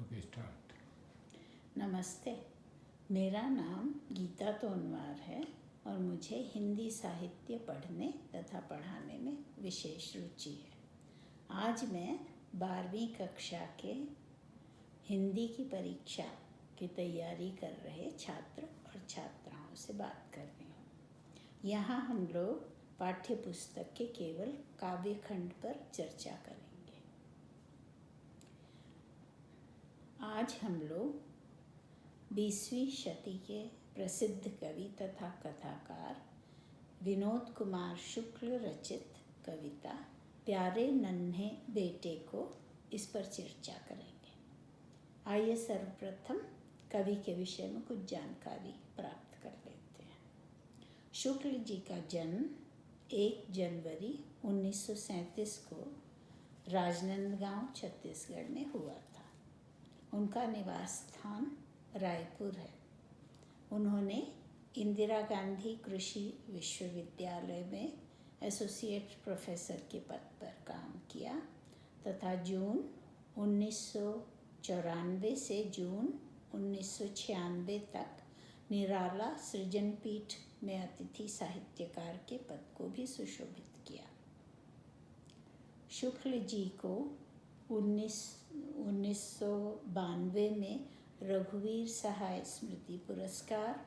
Okay start. नमस्ते, मेरा नाम गीता तोनवार है और मुझे हिंदी साहित्य पढ़ने तथा पढ़ाने में विशेष रुचि है। आज मैं 12वीं कक्षा के हिंदी की परीक्षा की तैयारी कर रहे छात्र और छात्राओं से बात कर रही हूँ। यहाँ हम लोग पाठ्य पुस्तक के केवल काव्य खंड पर चर्चा करेंगे। आज हम लोग 20वीं शती के प्रसिद्ध कवि तथा कथाकार विनोद कुमार शुक्ल रचित कविता प्यारे नन्हे बेटे को इस पर चर्चा करेंगे। आइए सर्वप्रथम कवि के विषय में कुछ जानकारी प्राप्त कर लेते हैं। शुक्ल जी का जन्म 1 जनवरी 1937 को राजनांदगांव छत्तीसगढ़ में हुआ था। उनका निवास स्थान रायपुर है। उन्होंने इंदिरा गांधी कृषि विश्वविद्यालय में एसोसिएट प्रोफेसर के पद पर काम किया तथा जून 1994 से जून 1996 तक निराला सृजन पीठ में अतिथि साहित्यकार के पद को भी सुशोभित किया। शुक्ल जी को 1992 में रघुवीर सहाय स्मृति पुरस्कार,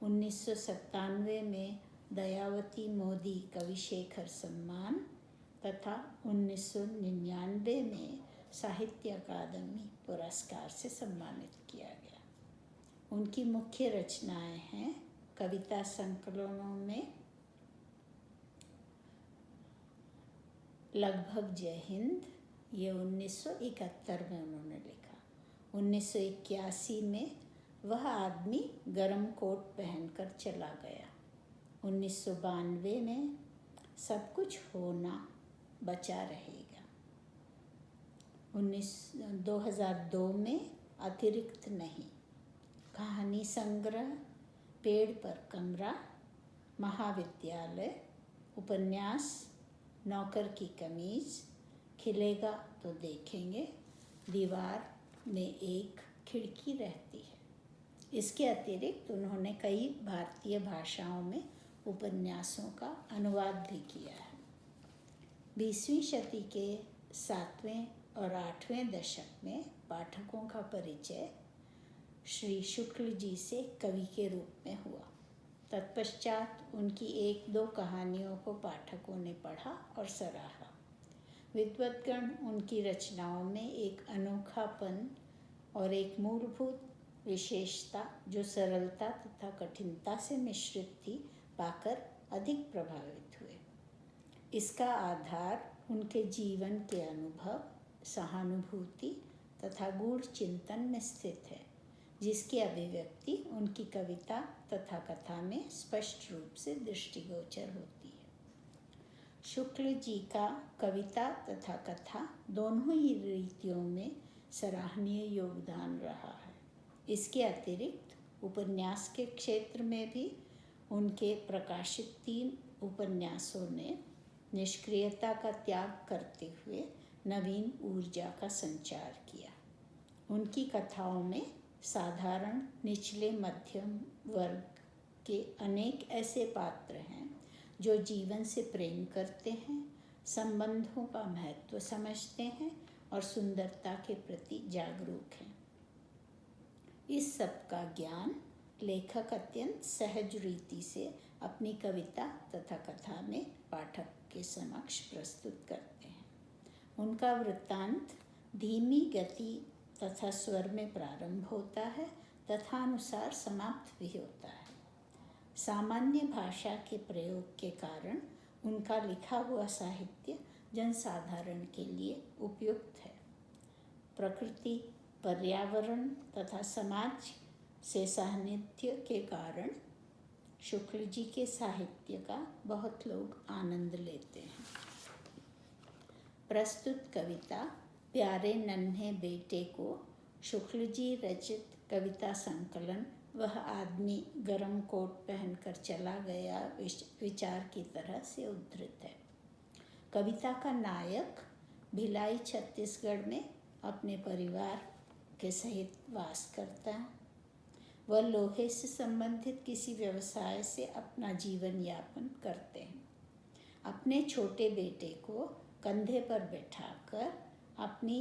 1997 में दयावती मोदी कविशेखर सम्मान तथा 1999 में साहित्य अकादमी पुरस्कार से सम्मानित किया गया। उनकी मुख्य रचनाएं हैं कविता संकलनों में लगभग जय हिंद, ये 1971 में उन्होंने लिखा। 1981 में वह आदमी गरम कोट पहनकर चला गया। 1992 में सब कुछ होना बचा रहेगा। 2002 में अतिरिक्त नहीं, कहानी संग्रह पेड़ पर कमरा, महाविद्यालय, उपन्यास नौकर की कमीज, खिलेगा तो देखेंगे, दीवार में एक खिड़की रहती है। इसके अतिरिक्त उन्होंने कई भारतीय भाषाओं में उपन्यासों का अनुवाद भी किया है। 20वीं शती के 7वें और 8वें दशक में पाठकों का परिचय श्री शुक्ल जी से कवि के रूप में हुआ। तत्पश्चात उनकी 1-2 कहानियों को पाठकों ने पढ़ा और सराहा। विद्वद्गण उनकी रचनाओं में एक अनोखापन और एक मूलभूत विशेषता जो सरलता तथा कठिनता से मिश्रित थी पाकर अधिक प्रभावित हुए। इसका आधार उनके जीवन के अनुभव, सहानुभूति तथा गूढ़ चिंतन में स्थित है, जिसकी अभिव्यक्ति उनकी कविता तथा कथा में स्पष्ट रूप से दृष्टिगोचर होती है। शुक्ल जी का कविता तथा कथा दोनों ही रीतियों में सराहनीय योगदान रहा है। इसके अतिरिक्त उपन्यास के क्षेत्र में भी उनके प्रकाशित 3 उपन्यासों ने निष्क्रियता का त्याग करते हुए नवीन ऊर्जा का संचार किया। उनकी कथाओं में साधारण निचले मध्यम वर्ग के अनेक ऐसे पात्र हैं जो जीवन से प्रेम करते हैं, संबंधों का महत्व समझते हैं और सुंदरता के प्रति जागरूक हैं। इस सब का ज्ञान लेखक अत्यंत सहज रीति से अपनी कविता तथा कथा में पाठक के समक्ष प्रस्तुत करते हैं। उनका वृत्तांत धीमी गति तथा स्वर में प्रारंभ होता है तथा अनुसार समाप्त भी होता है। सामान्य भाषा के प्रयोग के कारण उनका लिखा हुआ साहित्य जनसाधारण के लिए उपयुक्त है। प्रकृति, पर्यावरण तथा समाज से सान्निध्य के कारण शुक्ल जी के साहित्य का बहुत लोग आनंद लेते हैं। प्रस्तुत कविता प्यारे नन्हे बेटे को शुक्ल जी रचित कविता संकलन वह आदमी गरम कोट पहनकर चला गया विचार की तरह से उद्धृत है। कविता का नायक भिलाई छत्तीसगढ़ में अपने परिवार के सहित वास करता है। वह लोहे से संबंधित किसी व्यवसाय से अपना जीवन यापन करते हैं। अपने छोटे बेटे को कंधे पर बैठाकर अपनी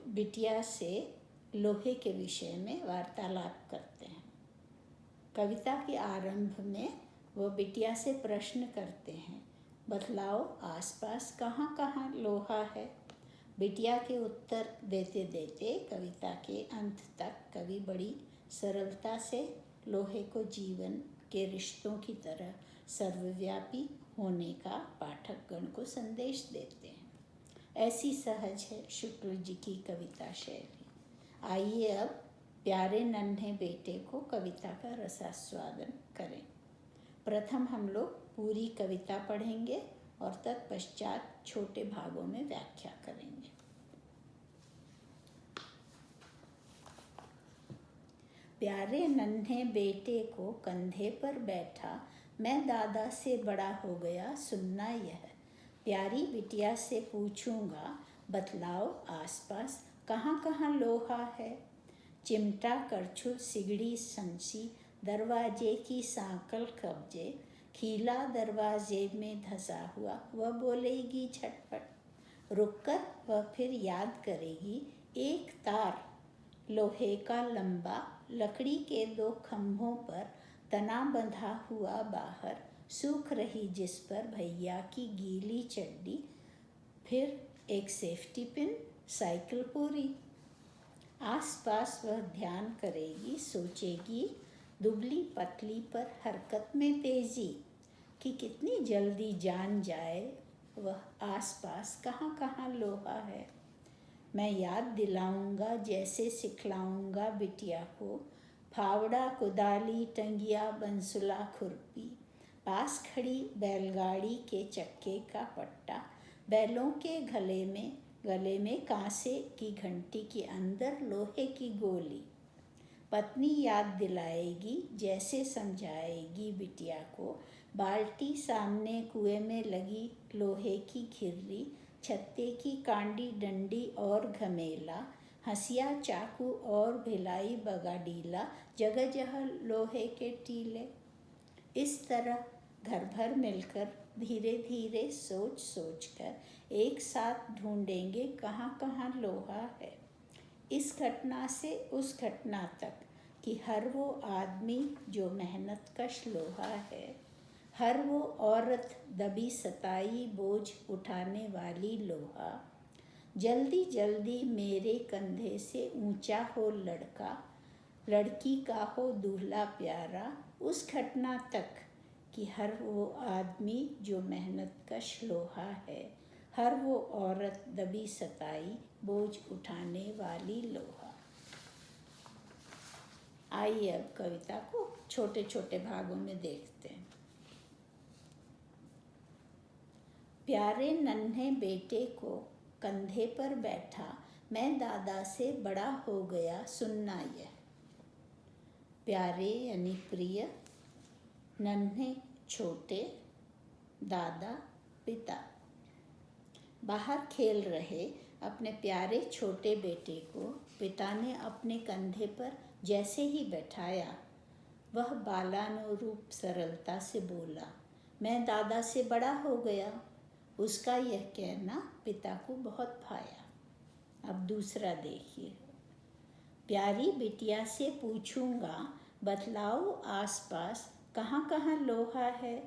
बिटिया से लोहे के विषय में वार्तालाप करते हैं। कविता के आरंभ में वह बिटिया से प्रश्न करते हैं, बतलाओ आसपास कहाँ कहाँ लोहा है। बिटिया के उत्तर देते देते कविता के अंत तक कवि बड़ी सरलता से लोहे को जीवन के रिश्तों की तरह सर्वव्यापी होने का पाठकगण को संदेश देते हैं। ऐसी सहज है शुक्ल जी की कविता शैली। आइए अब प्यारे नन्हे बेटे को कविता का रसास्वादन करें। प्रथम हम लोग पूरी कविता पढ़ेंगे और तत्पश्चात छोटे भागों में व्याख्या करेंगे। प्यारे नन्हे बेटे को कंधे पर बैठा मैं दादा से बड़ा हो गया सुनना यह। प्यारी बिटिया से पूछूंगा बतलाओ आसपास कहाँ कहाँ लोहा है। चिमटा करछुल सिगड़ी संसी दरवाजे की सांकल कब्जे खीला दरवाजे में धंसा हुआ वह बोलेगी झटपट। रुककर वह फिर याद करेगी एक तार लोहे का लंबा लकड़ी के 2 खंभों पर तना बंधा हुआ बाहर सूख रही जिस पर भैया की गीली चड्डी फिर एक सेफ्टी पिन साइकिल पूरी। आसपास वह ध्यान करेगी सोचेगी दुबली पतली पर हरकत में तेजी कि कितनी जल्दी जान जाए वह आसपास कहाँ कहाँ लोहा है। मैं याद दिलाऊंगा जैसे सिखलाऊंगा बिटिया को फावड़ा कुदाली टंगिया बंसुला खुरपी पास खड़ी बैलगाड़ी के चक्के का पट्टा बैलों के गले में कांसे की घंटी के अंदर लोहे की गोली। पत्नी याद दिलाएगी जैसे समझाएगी बिटिया को बाल्टी सामने कुएं में लगी लोहे की खिर्री छत्ते की कांडी डंडी और घमेला हंसिया चाकू और भिलाई बगाडीला जगह जगह लोहे के टीले। इस तरह घर भर मिलकर धीरे धीरे सोच सोच कर एक साथ ढूंढेंगे कहाँ कहाँ लोहा है। इस घटना से उस घटना तक कि हर वो आदमी जो मेहनत कश लोहा है हर वो औरत दबी सताई बोझ उठाने वाली लोहा। जल्दी जल्दी मेरे कंधे से ऊंचा हो लड़का लड़की का हो दूल्हा प्यारा। उस घटना तक कि हर वो आदमी जो मेहनत कश लोहा है हर वो औरत दबी सताई बोझ उठाने वाली लोहा। आइए अब कविता को छोटे छोटे भागों में देखते हैं। प्यारे नन्हे बेटे को कंधे पर बैठा मैं दादा से बड़ा हो गया सुनना यह। प्यारे यानी प्रिय, नन्हे छोटे, दादा पिता। बाहर खेल रहे अपने प्यारे छोटे बेटे को पिता ने अपने कंधे पर जैसे ही बैठाया वह बालानुरूप सरलता से बोला, मैं दादा से बड़ा हो गया। उसका यह कहना पिता को बहुत भाया। अब दूसरा देखिए। प्यारी बिटिया से पूछूंगा बतलाओ आसपास कहाँ कहाँ लोहा है।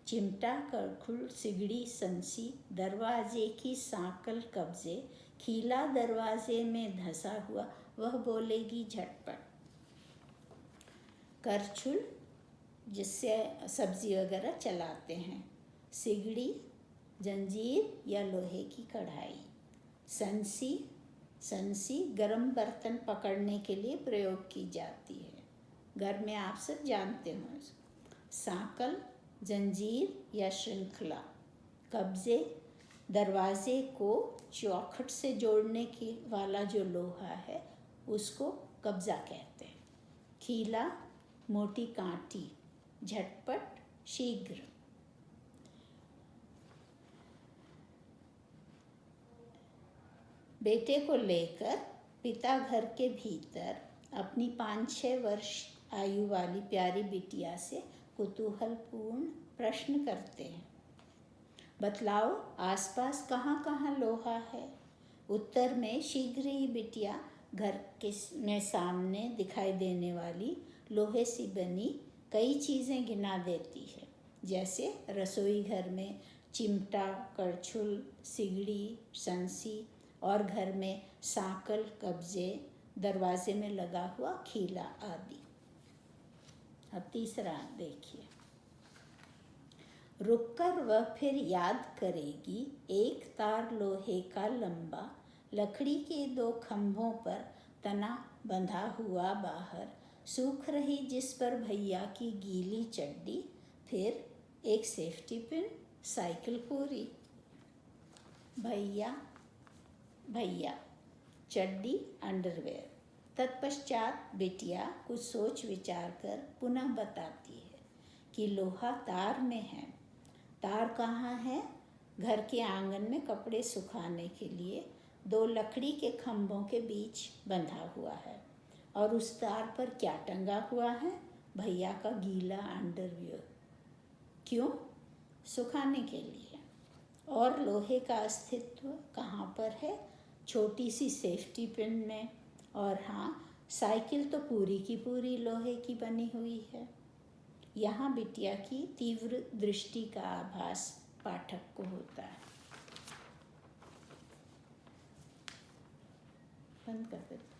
चिमटा करखुल सिगड़ी संसी दरवाजे की सांकल कब्जे खीला दरवाजे में धंसा हुआ वह बोलेगी झटपट। करछुल जिससे सब्जी वगैरह चलाते हैं, सिगड़ी जंजीर या लोहे की कढ़ाई, संसी गरम बर्तन पकड़ने के लिए प्रयोग की जाती है, घर में आप सब जानते हो। सांकल जंजीर या श्रृंखला, कब्जे दरवाजे को चौखट से जोड़ने की वाला जो लोहा है उसको कब्जा कहते हैं। खीला मोटी कांटी, झटपट शीघ्र। बेटे को लेकर पिता घर के भीतर अपनी 5-6 वर्ष आयु वाली प्यारी बिटिया से कुतूहलपूर्ण प्रश्न करते हैं। बतलाओ आसपास कहाँ कहाँ लोहा है। उत्तर में शीघ्र ही बिटिया घर में सामने दिखाई देने वाली लोहे से बनी कई चीज़ें गिना देती है, जैसे रसोई घर में चिमटा, कड़छुल, सिगड़ी, संसी और घर में सांकल, कब्जे, दरवाजे में लगा हुआ खीला आदि। अब तीसरा देखिए। रुककर वह फिर याद करेगी, एक तार लोहे का लंबा लकड़ी के 2 खंभों पर तना बंधा हुआ बाहर सूख रही, जिस पर भैया की गीली चड्डी, फिर एक सेफ्टी पिन, साइकिल पूरी। भैया चड्डी, अंडरवेयर। तत्पश्चात बिटिया कुछ सोच विचार कर पुनः बताती है कि लोहा तार में है। तार कहाँ है? घर के आंगन में कपड़े सुखाने के लिए 2 लकड़ी के खंभों के बीच बंधा हुआ है। और उस तार पर क्या टंगा हुआ है? भैया का गीला अंडरवियर। क्यों? सुखाने के लिए। और लोहे का अस्तित्व कहाँ पर है? छोटी सी सेफ्टी पिन में। और हाँ, साइकिल तो पूरी की पूरी लोहे की बनी हुई है। यहाँ बिटिया की तीव्र दृष्टि का आभास पाठक को होता है। बंद कर देते।